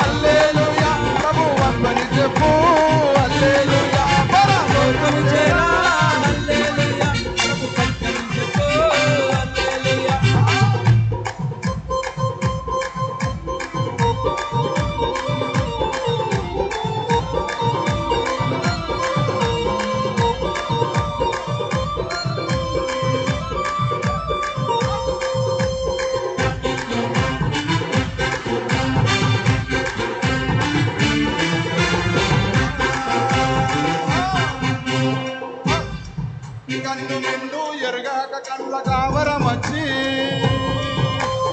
హల్లెలూయా, ప్రభు వందని చెప్పు హల్లెలూయా, లోకము పరలోకము చేరా చేరా హల్లెలూయా, ప్రభు కనికరం చెప్పు హల్లెలూయా. కన్ను మిన్ను ఎరుగాక కళ్ళ కావరం వచ్చి,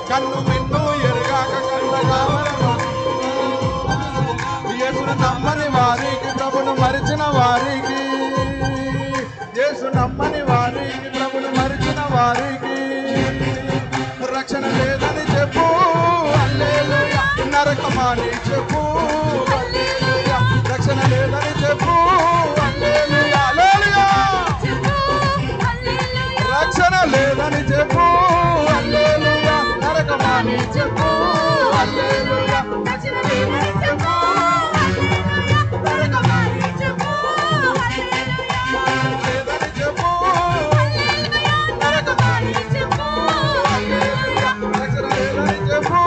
కన్ను మిన్ను ఎరుగాక కళ్ళ కావరం వచ్చి, యేసును నమ్మని వారికి ప్రభును మరిచిన వారికి, యేసు నమ్మని వారికి ప్రభును మరిచిన వారికి రక్షణ లేదని చెప్పు హల్లెలూయా, నరకమాని చెప్పు హల్లెలూయా, రక్షణ లేదని చెప్పు హల్లెలూయా, హల్లెలూయా, రక్షణ లేదని చెప్పు హల్లెలూయా, నరకమాని చెప్పు హల్లెలూయా, లేదని చెప్పు నరకమాని చెప్పు లేదని చెప్పు నరకమాని చెప్పు హల్లెలూయా, రక్షణ లేదని చెప్పు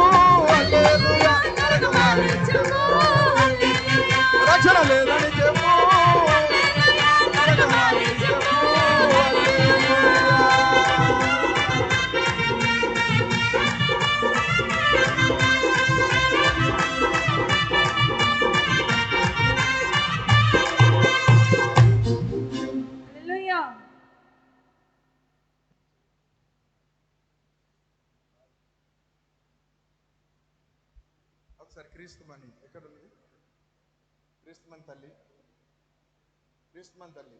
హల్లెలూయా, నరకమాని చెప్పు రక్షణ లేదని చెప్పు నరకమాని చెప్పు హల్లెలూయా. హల్లెలూయా. ఒకసారి క్రీస్తుమని ఎక్కడ ఉంది? క్రీస్తుమని తల్లి, క్రీస్తుమని తల్లి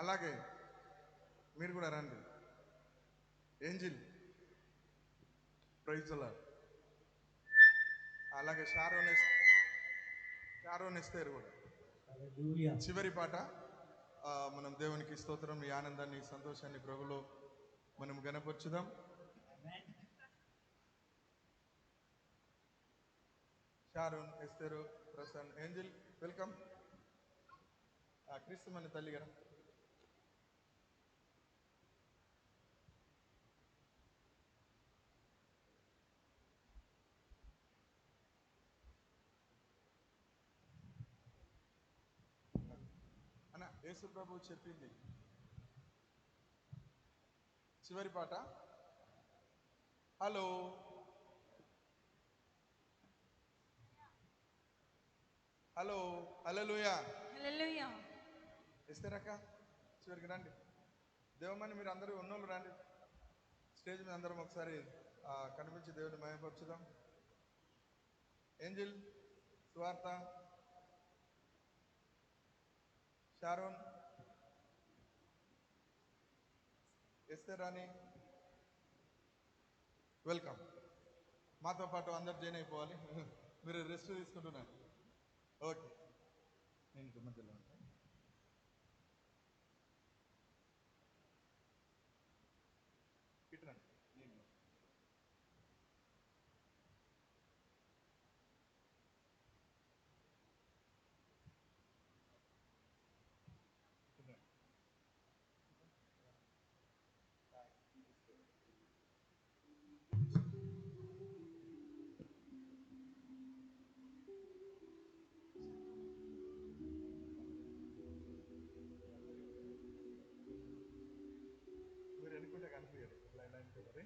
అలాగే మీరు కూడా రండి. ఏంజిల్ ప్రైజ్ అలా, అలాగే షారోన్ ఎస్తేరు కూడా. చివరి పాట మనం దేవునికి స్తోత్రం, ఈ ఆనందాన్ని సంతోషాన్ని ప్రభులో మనం గణపరచుదాం. షారోన్ ఎస్తేరు ప్రసన్ ఏంజిల్ వెల్కమ్. క్రీస్తు మన తల్లి గారు అన్న, యేసు ప్రభు చెప్పింది చివరి పాట. హలో హలో హల్లెలూయా. హల్లెలూయా. ఇస్తారక్క చివరికి రండి. దేవమని మీరు అందరూ ఉన్నోళ్ళు రండి. స్టేజ్ మీద అందరం ఒకసారి కనిపించి దేవుని మహిమపరచుదాం. ఏంజిల్, సువార్త, షారోన్, ఎస్తేర్ రాణి వెల్కమ్. మాతో పాటు అందరు జాయిన్ అయిపోవాలి. మీరు రెస్ట్ తీసుకుంటున్నారు. ఓకే, నేను మధ్యలో ఉంటాను. ఇటురండి. మీరు ఎన్నుకుంటే కనిపించదు ఇలా అనుకుంటారు.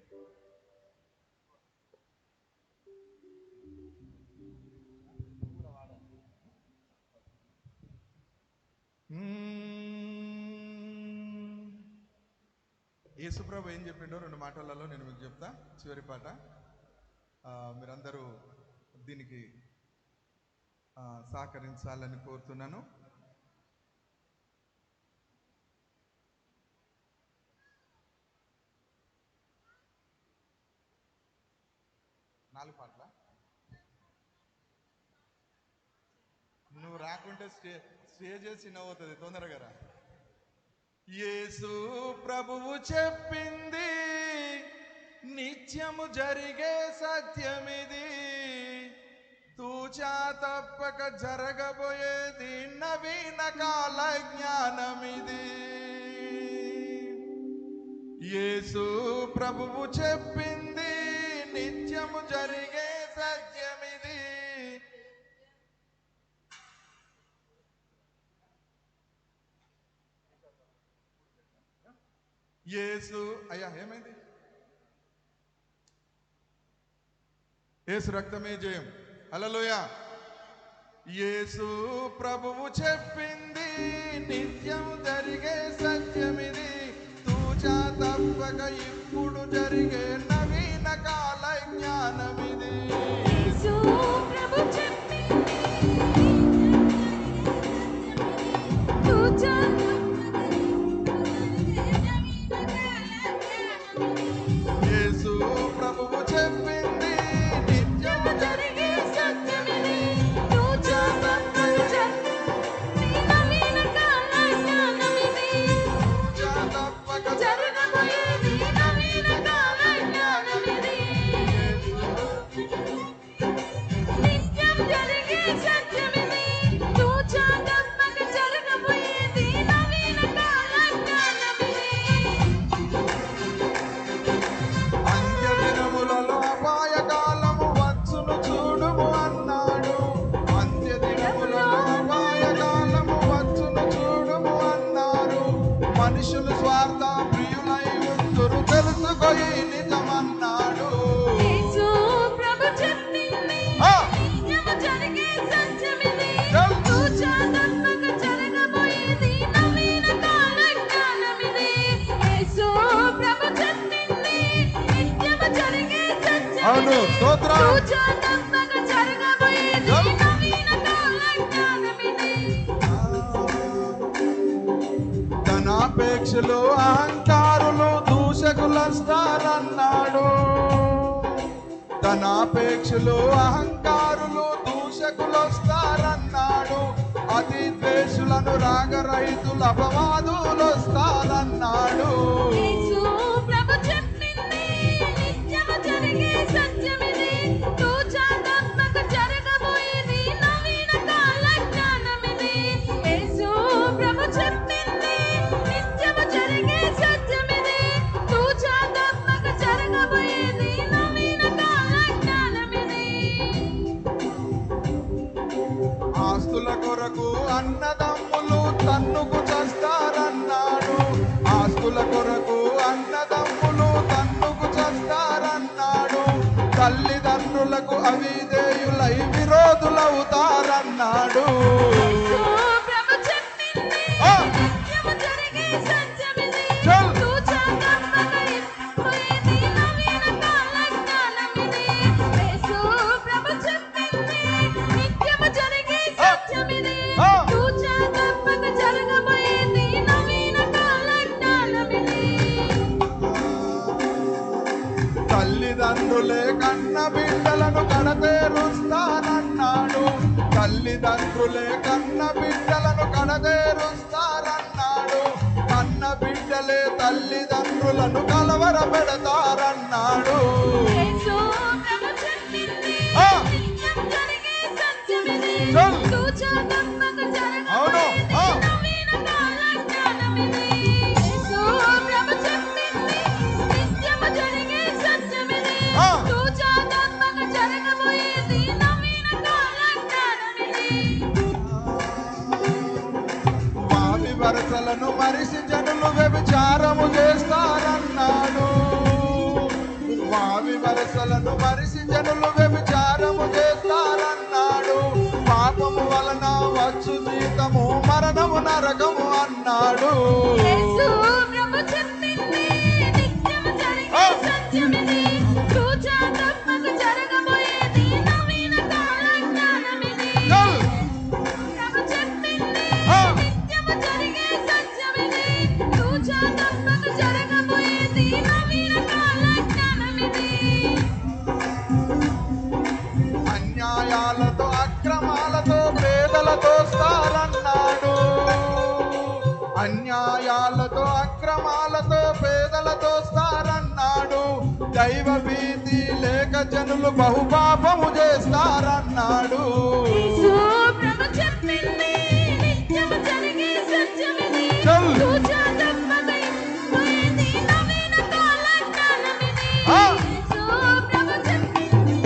యేసుప్రభు ఏం చెప్పిండో 2 మాటలలో నేను మీకు చెప్తా. చివరి పాట మీరందరూ దీనికి సహకరించాలని కోరుతున్నాను. నాలుగు పాటల నువ్వు రాకుంటే స్టేజ్ చిన్నవుతుంది. తొందరగా రా. యేసు ప్రభువు చెప్పింది నిత్యము జరిగే సత్యమిది, తూచా తప్పక జరగబోయేది నవీన కాల జ్ఞానమిది. యేసు ప్రభువు చెప్పింది నిత్యము జరిగే సత్యమిది. యేసు అయ్యా ఏమైంది? యేసు రక్తమే జయం. హల్లెలూయా. యేసు ప్రభువు చెప్పింది నిత్యం జరిగే సత్యమిది, తూచా తప్పక ఇప్పుడు జరిగే నవీన కాల జ్ఞానమిది. యేసు ప్రభు చెప్పింది తూచా యేసు ప్రభువు చెప్పింది నిత్యం జరిగే సత్యమిది, తూచా తప్పక నవీన కాల జ్ఞానమిది. తూచా తప్పక జరగబోయేది నవీన కాల జ్ఞానమిది. నిత్యం జరిగే సత్యమిది, తూచా తప్పక జరగబోయేది నవీన కాల జ్ఞానమిది. అంత్యదినములలో అపాయకాలము వచ్చును చూడుము అన్నాడు. అంత్యదినములలో అపాయకాలము వచ్చును చూడుము అన్నారు. మనుషులు స్వార్థ ప్రియులై ఉందురు తెలుసుకో ఈ నిజమన్నాడు. యేసు ప్రభు చెప్పింది నిత్యము జరిగే సత్యమిది, తూచా తప్పక జరగబోయేది నవీన కాల జ్ఞానమిది. యేసు ప్రభు చెప్పింది నిత్యము జరిగే అవును, సత్యమిది, స్తోత్రం. తూచా తప్పక జరగబోయేది నవీన కాల జ్ఞానమిది. తన ధనాపేక్షలు అహంకారులు దూషకులొస్తారన్నాడు. ధనాపేక్షలు అహంకారులు దూషకులొస్తారన్నాడు. అతి ద్వేషులను రాగరహితులు అపవాదులు వస్తారన్నాడు. యేసు ప్రభు చెప్పింది నిత్యము జరిగే సత్యమిది. తూచాతప్పక జరగబోయేది నవీన కాల జ్ఞానమిది. యేసు ప్రభు చెప్పింది నిత్యము జరిగే సత్యమిది. తూచాతప్పక జరగబోయేది నవీన కాల జ్ఞానమిది. ఆస్తుల కొరకు అన్నదమ్ములు తన్నుకు చస్తారన్నాడు. ఆస్తుల కొరకు అన్నదమ్ములు తన్నుకు చస్తారన్నాడు. తల్లిదండ్రులకు అవిధేయులై విరోధులవుతారన్నాడు. యేసు ప్రభు చెప్పింది నిత్యము జరిగే సత్యమిది. చల్. తూచాతప్పక పోయేది నవీన కాల జ్ఞానమిది. యేసు ప్రభు చెప్పింది నిత్యము జరిగే సత్యమిది. తూచాతప్పక జరగబోయేది నవీన కాల జ్ఞానమిది. తల్లిదండ్రులే కన్న బిడ్డలను కడతేరుస్తారన్నాడు. తల్లిదండ్రులే కన్న బిడ్డలను కడతేరుస్తారన్నాడు. కన్న బిడ్డలే తల్లిదండ్రులను కలవరపెడతారన్నాడు. యేసు ప్రభు చెప్పింది నిత్యము జరిగే సత్యమిది. చల్. తూచాతప్పక అవును. జరగబోయేది నవీన కాల జ్ఞానమిది. యేసు ప్రభు చెప్పింది నిత్యము జరిగే సత్యమిది. తూచాతప్పక జరగబోయేది నవీన కాల జ్ఞానమిది. వావి వరసలను మరిసి జనులు వ్యభిచారము చేస్తారన్నాడు. వావి వరసలను మరిసి జనులు వ్యభిచారము చేస్తారన్నాడు. పాపము వలన వచ్చు జీతము మరణము నరకము అన్నాడు. యేసు ప్రభు చెప్పింది నిత్యము జరిగే సత్యమిది. తూచాతప్పక జరగబోయేది నవీన కాల జ్ఞానమిది. చల్. ప్రభు చెప్పింది నిత్యము జరిగే సత్యమిది. తూచాతప్పక జరగబోయేది నవీన కాల జ్ఞానమిది. అన్యాయాలతో అక్రమాలతో పేదలతో స్తారన్నాడు. అన్యాయాలతో అక్రమాలతో పేదలతో స్తారన్నాడు. దైవ భీతి లేక జనులు బహుపాపము చేస్తారన్నాడు. యేసు ప్రభు చెప్పింది నిత్యము జరిగే సత్యమిది. చల్. తూచాతప్పక పోయేది నవీన కాల జ్ఞానమిది. యేసు ప్రభు చెప్పింది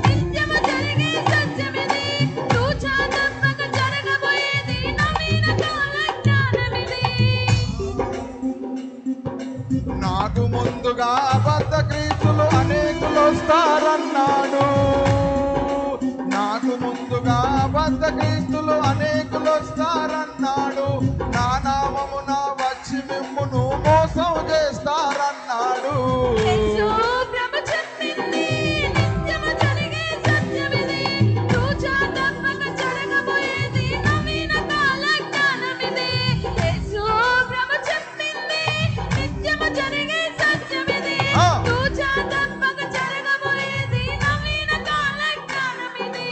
నిత్యము జరిగే సత్యమిది. తూచాతప్పక జరగబోయేది నవీన కాల జ్ఞానమిది. నాకు ముందుగా అబద్ధ క్రీస్తులు అనేకులు వస్తారన్నాడు. నాకు ముందుగా అబద్ధ క్రీస్తులు అనేకులు వస్తారన్నాడు. నా నామమున వచ్చి మిమ్మును మోసం చేస్తారన్నాడు. యేసు ప్రభు చెప్పింది నిత్యము జరిగే సత్యమిది. తూచాతప్పక జరగబోయేది నవీన కాల జ్ఞానమిది. యేసు ప్రభు చెప్పింది నిత్యము జరిగే సత్యమిది. తూచాతప్పక జరగబోయేది నవీన కాల జ్ఞానమిది.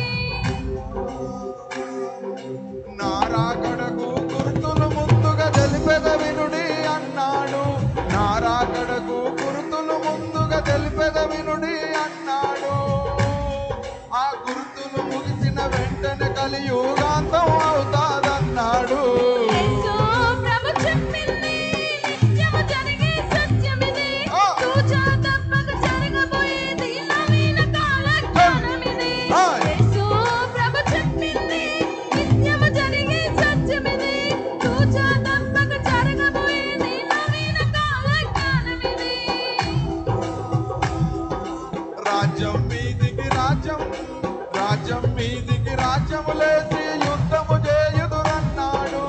నా రాకడకు గుర్తులు ముందుగా తెలిపెద వినుడి అన్నాడు. నా రాకడకు గుర్తులు ముందుగా తెలిపెద వినుడి అన్నాడు. ఆ గుర్తులు ముగిసిన వెంటనే కలియుగాంతం అవుతాదన్నాడు. యేసు ప్రభు చెప్పింది నిత్యము జరిగే సత్యమిది. తూచాతప్పక జరగబోయేది నవీన కాల జ్ఞానమిది. యేసు ప్రభు చెప్పింది నిత్యము జరిగే సత్యమిది. తూచాతప్పక జరగబోయేది నవీన కాల జ్ఞానమిది. రాజ్యం మీదికి రాజ్యం, రాజ్యం మీదికి రాజ్యములేసి యుద్ధము చేయుదురన్నాడు.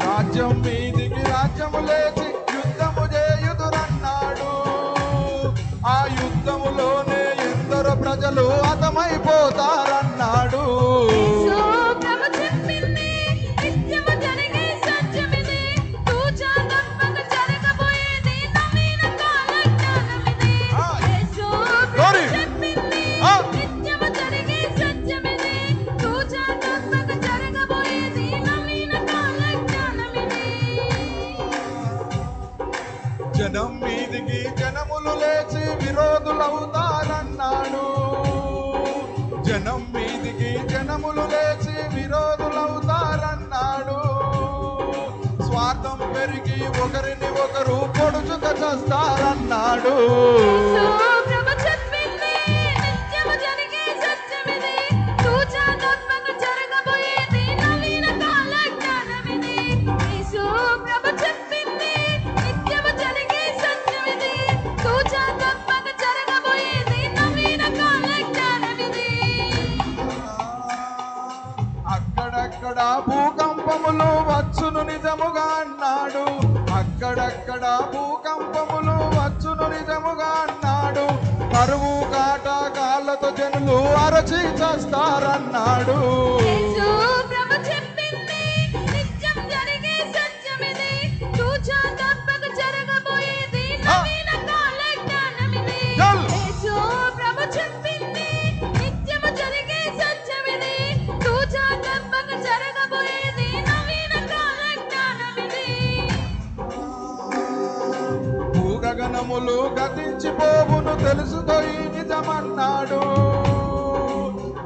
రాజ్యం మీదికి రాజ్యములేసి యుద్ధము చేయుదురన్నాడు. ఆ యుద్ధములోనే ఎందరో ప్రజలు హతమైపోతారన్నాడు. యేసు ప్రభు చెప్పింది నిత్యము జరిగే సత్యమిది. తూచాతప్పక జరగబోయేది జనం మీదికి జనములు లేచి విరోధులవుతారన్నాడు. స్వార్థం పెరిగి ఒకరిని ఒకరు పొడుచుక చేస్తారన్నాడు. యేసు ప్రభు చెప్పింది నిత్యము జరిగే సత్యమిది. తూచా తప్పక జరగబోయేది నవీన కాల జ్ఞానమిది. యేసు ప్రభు చెప్పింది నిత్యము జరిగే సత్యమిది. తూచా తప్పక జరగబోయేది నవీన కాల జ్ఞానమిది. అక్కడక్కడ భూకంపములు వచ్చును నిజముగా అన్నాడు. అక్కడక్కడ భూకంపములు వచ్చును నిజముగా అన్నాడు. కరువు కాటకాలతో జనులు అరచి చేస్తారన్నాడు. యేసు ప్రభు చెప్పింది నిత్యం జరిగే సత్యమిది. తూచా తప్పక జరగబోయేది నవీన కాల జ్ఞానమిది. యేసు ప్రభు చెప్పింది నిత్యము జరిగే సత్యమిది. తూచా తప్పక జరగబోయేది నవీన కాల జ్ఞానమిది. భూగగనములు గతించిపోవును తెలుసుకో ఈ నిజమన్నాడు.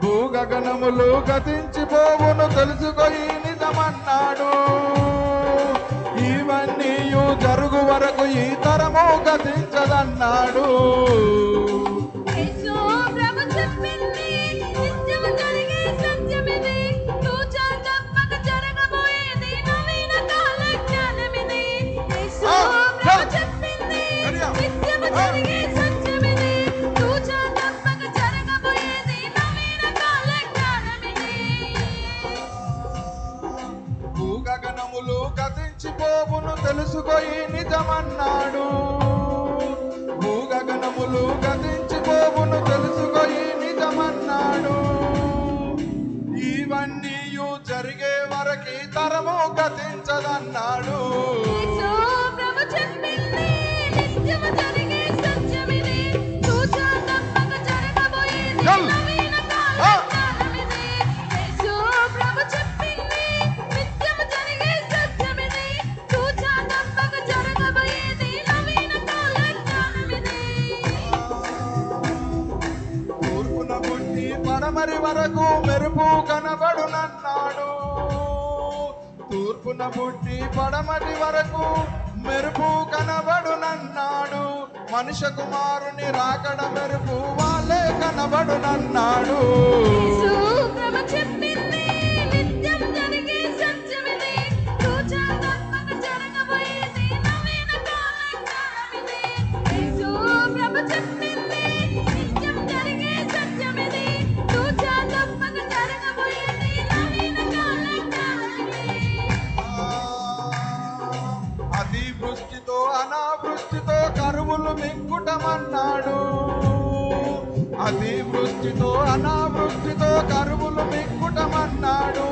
భూగగనములు గతించిపోవును తెలుసుకో ఈ నిజమన్నాడు. ఇవన్నీ జరుగు వరకు ఈ తరము గతించదన్నాడు. యేసు ప్రభు చెప్పింది నిత్యము జరిగే సత్యమిది. తూచా తప్పక జరగబోయేది నవీన కాల జ్ఞానమిది. యేసు ప్రభు చెప్పింది నిత్యము జరిగే సత్యమిది. తూచా తప్పక జరగబోయేది నవీన కాల జ్ఞానమిది. భూగగనములు గతించిపోవును తెలుసుకో ఈ నిజమన్నాడు. భూగగనములు గతించిపోవును తెలుసుకో ఈ నిజమన్నాడు. ఇవన్నీ జరిగే వరకు తరము గతించదన్నాడు. యేసు ప్రభు చెప్పింది నిత్యము జరిగే సత్యమిది. తూచా తప్పక జరగబోయేది నవీన కాల జ్ఞానమిది. యేసు ప్రభు చెప్పింది నిత్యము జరిగే సత్యమిది. తూచా తప్పక జరగబోయేది నవీన కాల జ్ఞానమిది. తూర్పున పుట్టి పడమరి వరకు మెరుపు కనబడునన్నాడు. తూర్పున పుట్టి పడమటి వరకు మెరుపు కనబడునన్నాడు. మనుష్య కుమారుని రాకడ మెరుపు వాళ్ళే కనబడునన్నాడు. యేసు ప్రభు చెప్పింది నిత్యం జరిగే సత్యమిది. తూచా తప్పక జరగబోయేది నవీన కాల జ్ఞానమిది. యేసు ప్రభు చెప్పింది నిత్యం జరిగే సత్యమిది. తూచా తప్పక జరగబోయేది నవీన కాల జ్ఞానమిది. అతివృష్టితో అనావృష్టితో కరువులు మింగుటమన్నాడు. అతివృష్టితో అనావృష్టితో కరువులు మింగుటమన్నాడు.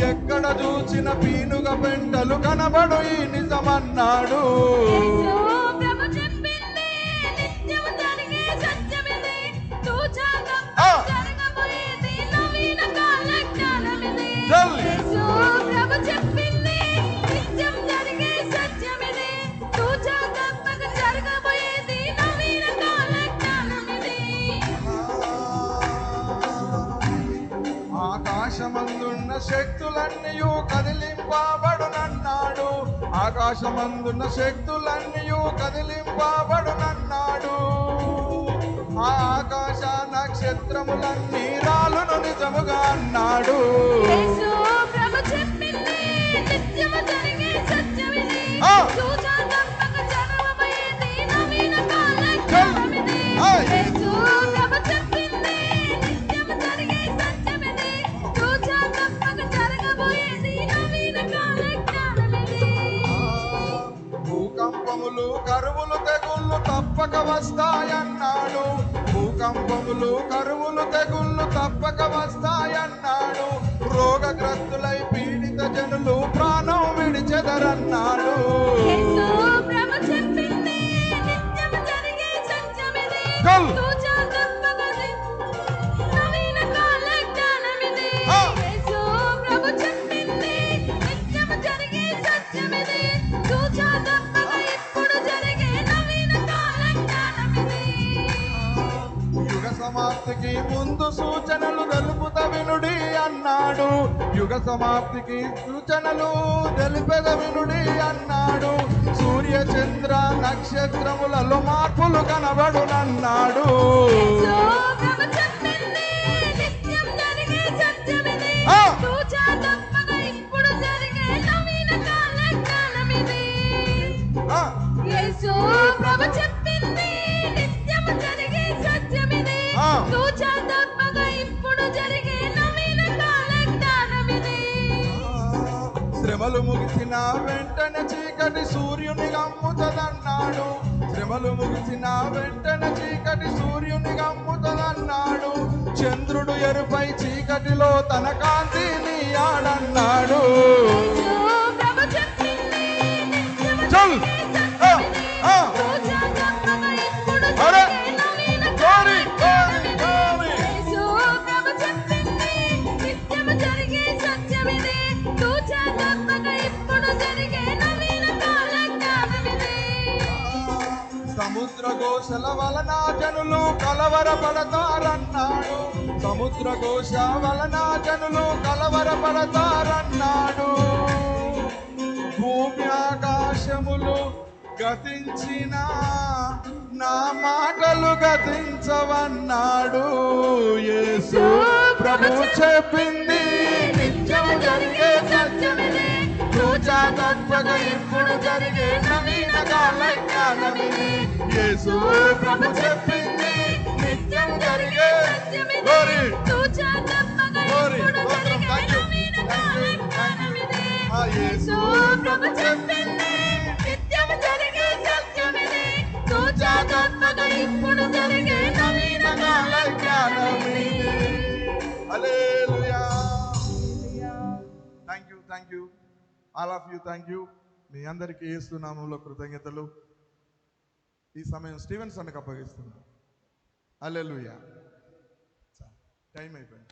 ఎక్కడ చూసిన పీనుగ పెంటలు కనబడు ఈ నిజమన్నాడు. యేసు ప్రభు చెప్పింది నిత్యము జరిగే సత్యమిది. తూచా తప్పక జరగబోయేది నవీన కాల జ్ఞానమిది. యేసు ప్రభు చెప్పింది నిత్యం జరిగే సత్యమిది. తూచా తప్పక జరగబోయేది నవీన కాల జ్ఞానమిది. ఆకాశమందున్న శక్తులన్నీయు కదిలింపబడునన్నాడు. ఆకాశమందున్న శక్తులన్నీయు కదిలింపబడునన్నాడు. ఆ ఆకాశ నక్షత్రములన్నీ రాలును నిజముగా అన్నాడు. యేసు ప్రభు చెప్పింది నిత్యము జరిగే సత్యమిది. తూచా తప్పక జరగబోయేది నవీన కాల జ్ఞానమిది. యేసు ప్రభు చెప్పింది నిత్యము జరిగే సత్యమిది. తూచా తప్పక జరగబోయేది నవీన కాల జ్ఞానమిది. భూకంపములు కరువులు తెగుళ్ళు తప్పక వస్తాయన్నాడు. భూకంపములు కరువులు తెగుళ్ళు తప్పక వస్తాయన్నాడు. రోగగ్రస్తులై పీడిత జనులు ప్రాణం విడిచెదరన్నాడు. యేసు ప్రభు చెప్పింది నిత్యము జరిగే సత్యమిది. తూచా తప్పక నవీన కాల జ్ఞానమిది. యేసు ప్రభు చెప్పింది నిత్యము జరిగే సత్యమిది. తూచా తప్పక ఇప్పుడు జరిగే నవీన కాల జ్ఞానమిది. యుగ సమాప్తికి ముందు సూచనలు అన్నాడు, యుగ సమాప్తికి సూచనలు తెలిపెద వినుడి అన్నాడు, సూర్య చంద్ర నక్షత్రములలో మార్పులు కనబడునన్నాడు. యేసు ప్రభు చెప్పింది నిత్యం జరిగే సత్యమిది. తూచా తప్పగా ఇప్పుడు జరిగే నవీన కాల జ్ఞానమిది. యేసు ప్రభు చెప్పింది నిత్యం జరిగే సత్యమిది. తూచా తప్పగా ఇప్పుడు జరిగే నవీన కాల జ్ఞానమిది. శ్రమలు ముగిసిన వెంటనే చీకటి సూర్యుని గమ్ముతదన్నాడు, శ్రమలు ముగిసిన వెంటనే చీకటి సూర్యుని గమ్ముతదన్నాడు, చంద్రుడు ఎరుపై చీకటిలో తన కాంతిని ఆడన్నాడు. యేసు ప్రభు చెప్పింది నిత్యం చల్ తూచా తప్పగా ఇప్పుడు జరిగే నవీన కాల జ్ఞానమిది. యేసు ప్రభు చెప్పింది నిత్యం జరిగే సత్యమిది. తూచా తప్పగా ఇప్పుడు జరిగే నవీన కాల జ్ఞానమిది. సముద్ర ఘోషల వలన జనులు కలవరపడతారన్నాడు, సముద్ర ఘోష వలన జనులు కలవరపడతారన్నాడు, భూమి ఆకాశములు గతించిన నా మాటలు గతించవన్నాడు. యేసు ప్రభు చెప్పింది నిత్యం జరిగే సత్యమిది. తూచా తప్పగా ఇప్పుడు జరిగే నవీన కాల జ్ఞానమిది. యేసు ప్రభు చెప్పింది నిత్యం జరిగే సత్యమిది. తూచా తప్పగా ఇప్పుడు జరిగే నవీన కాల జ్ఞానమిది. యేసు ప్రభు చెప్పింది నిత్యం జరిగే సత్యమిది. తూచా తప్పగా ఇప్పుడు జరిగే నవీన కాల జ్ఞానమిది. హల్లెలూయా. Thank you all of you. Thank you. మీ అందరికీ యేసు నామములో కృతజ్ఞతలు. ఈ సమయం స్టీవెన్స్ అన్నకు అప్పగిస్తున్నాను. హల్లెలూయా. టైం అయిపోయింది.